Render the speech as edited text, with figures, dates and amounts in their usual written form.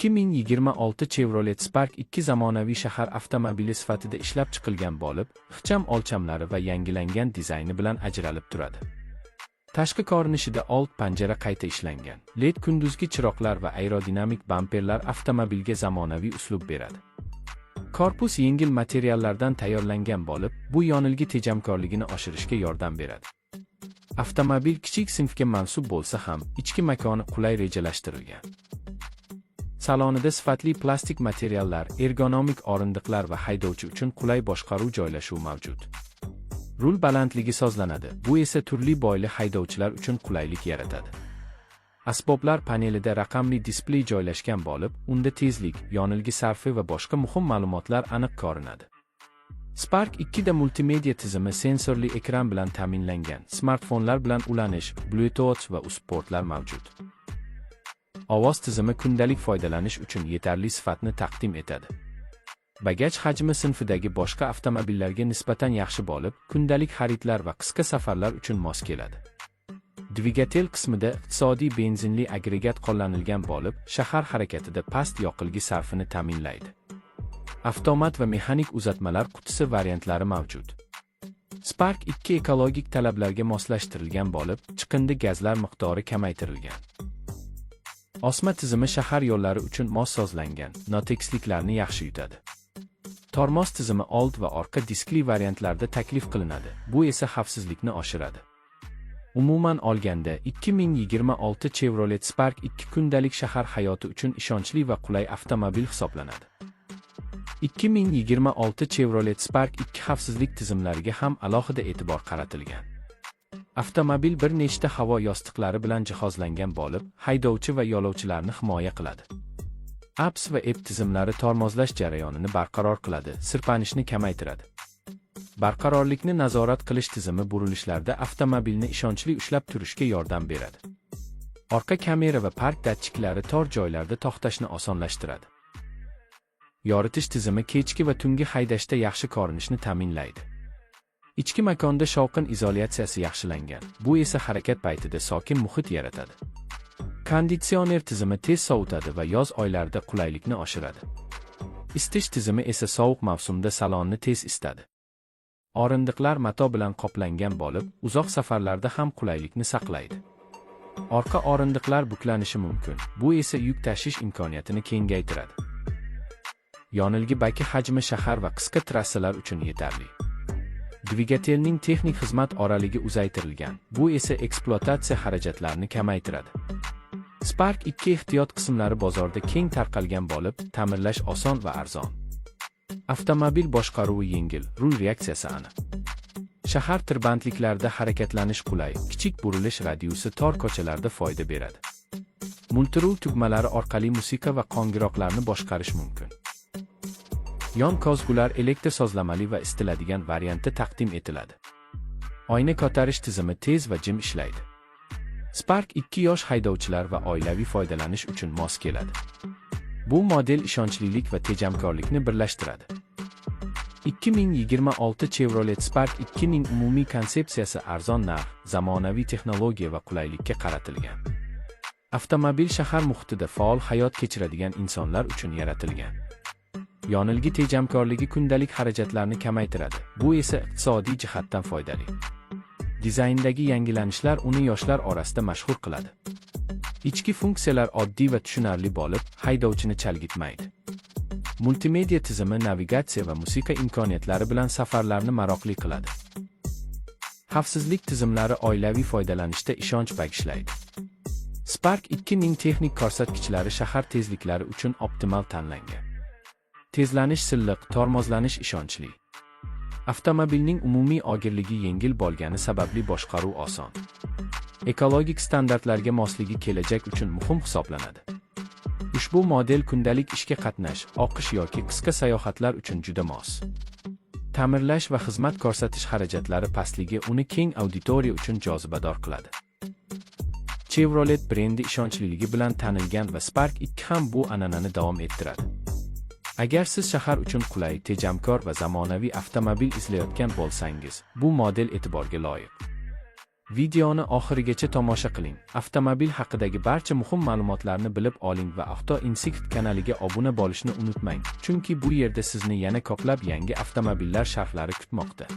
2026 Chevrolet Spark 2 zamonaviy shahar avtomobili sifatida ishlab chiqilgan bo'lib, ixcham o'lchamlari va yangilangan dizayni bilan ajralib turadi. Tashqi ko'rinishida old panjara qayta ishlangan, LED kunduzgi chiroqlar va aerodinamik bamperlar avtomobilga zamonaviy uslub beradi. Korpus yengil materiallardan tayyorlangan bo'lib, bu yonilg'i tejamkorligini oshirishga yordam beradi. Avtomobil kichik sinfga mansub bo'lsa ham, ichki makoni qulay rejalashtirilgan. Salonida sifatli plastik materiallar, ergonomik o'rindiqlar va haydovchi uchun qulay boshqaruv joylashuvi mavjud. Rul balandligi sozlanadi, bu esa turli bo'yli haydovchilar uchun qulaylik yaratadi. Asboblar panelida raqamli displey joylashgan bo'lib, unda tezlik, yonilg'i sarfi va boshqa muhim ma'lumotlar aniq ko'rinadi. Spark 2 da multimedia tizimi sensorli ekran bilan ta'minlangan, smartfonlar bilan ulanish, Bluetooth va USB-portlar mavjud. Ovoz tizimi kundalik foydalanish uchun yetarli sifatni taqdim etadi. Bagaj hajmi sinfidagi boshqa avtomobillarga nisbatan yaxshi bo'lib, kundalik xaridlar va qisqa safarlar uchun mos keladi. Dvigatel qismida iqtisodiy benzinli agregat qo'llanilgan bo'lib, shahar harakatida past yoqilg'i sarfini ta'minlaydi. Avtomat va mexanik uzatmalar qutisi variantlari mavjud. Spark 2 ekologik talablarga moslashtirilgan bo'lib, chiqindi gazlar miqdori kamaytirilgan. Osma tizimi shahar yo'llari uchun moslashtirilgan, notekisliklarni yaxshi yutadi. Tormoz tizimi old va orqa diskli variantlarda taklif qilinadi, bu esa xavfsizlikni oshiradi. Umuman olganda, 2026 Chevrolet Spark 2 kundalik shahar hayoti uchun ishonchli va qulay avtomobil hisoblanadi. 2026 Chevrolet Spark 2 xavfsizlik tizimlariga ham alohida e'tibor qaratilgan. Avtomobil bir nechta havo yostiqlari bilan jihozlangan bo'lib, haydovchi va yo'lovchilarni himoya qiladi. ABS va EP tizimlari tormozlash jarayonini barqaror qiladi, sirpanishni kamaytiradi. Barqarorlikni nazorat qilish tizimi burilishlarda avtomobilni ishonchli ushlab turishga yordam beradi. Orqa kamera va park datchiklari tor joylarda to'xtashni osonlashtiradi. Yoritish tizimi kechki va tungi haydashda yaxshi ko'rinishni ta'minlaydi. Ichki makonda shovqin izolyatsiyasi yaxshilangan, bu esa harakat paytida sokin muhit yaratadi. Konditsioner tizimi tez sovutadi va yoz oylarida qulaylikni oshiradi. Isitish tizimi esa sovuq mavsumda salonni tez isitadi. O'rindiqlar mato bilan qoplangan bo'lib, uzoq safarlarda ham qulaylikni saqlaydi. Orqa o'rindiqlar buklanishi mumkin, bu esa yuk tashish imkoniyatini kengaytiradi. Yonilg'i baki hajmi shahar va qisqa trassalar uchun yetarli. Dvigatelning texnik xizmat oraligi uzaytirilgan, bu esa ekspluatatsiya xarajatlarini kamaytiradi. Spark 2 ehtiyot qismlari bozorda keng tarqalgan bo'lib, ta'mirlash oson va arzon. Avtomobil boshqaruvi yengil, rul reaksiyasi aniq. Shahar tirbandliklarida harakatlanish qulay, kichik burilish radiusi tor ko'chalarda foyda beradi. Multirul tugmalari orqali musiqa va qo'ng'iroqlarni boshqarish mumkin. Yon kozgular elektr sozlamali va isitiladigan variantda taqdim etiladi. Oyna ko'tarish tizimi tez va jim ishlaydi. Spark 2 yosh haydovchilar va oilaviy foydalanish uchun mos keladi. Bu model ishonchlilik va tejamkorlikni birlashtiradi. 2026 Chevrolet Spark 2 ning umumiy konsepsiyasi arzon narx, zamonaviy texnologiya va qulaylikka qaratilgan. Avtomobil shahar muhitida faol hayot kechiradigan insonlar uchun yaratilgan. Yonilg'i tejamkorligi kundalik xarajatlarni kamaytiradi, bu esa iqtisodiy jihatdan foydali. Dizayndagi yangilanishlar uni yoshlar orasida mashhur qiladi. Ichki funksiyalar oddiy va tushunarli bo'lib, haydovchini chalg'itmaydi. Multimedia tizimi navigatsiya va musiqa imkoniyatlari bilan safarlarni maroqli qiladi. Xavfsizlik tizimlari oilaviy foydalanishda ishonch bag'ishlaydi. Spark 2 ning texnik ko'rsatkichlari shahar tezliklari uchun optimal tanlangan. Tezlanish silliq, tormozlanish ishonchli. Avtomobilning umumiy og'irligi yengil bo'lgani sababli boshqaruv oson. Ekologik standartlarga mosligi kelajak uchun muhim hisoblanadi. Ushbu model kundalik ishga qatnash, o'qish yoki qisqa sayohatlar uchun juda mos. Ta'mirlash va xizmat ko'rsatish xarajatlari pastligi uni keng auditoriya uchun jozibador qiladi. Chevrolet brendi ishonchliligi bilan tanilgan va Spark 2 ham bu an'anani davom ettiradi. Agar siz shahar uchun qulay, tejamkor va zamonaviy avtomobil izlayotgan bo'lsangiz, bu model e'tiborga loyiq. Videoni oxirigacha tomosha qiling. Avtomobil haqidagi barcha muhim ma'lumotlarni bilib oling va Auto Instinct kanaliga obuna bo'lishni unutmang, chunki bu yerda sizni yana ko'plab yangi avtomobillar sharhlari kutmoqda.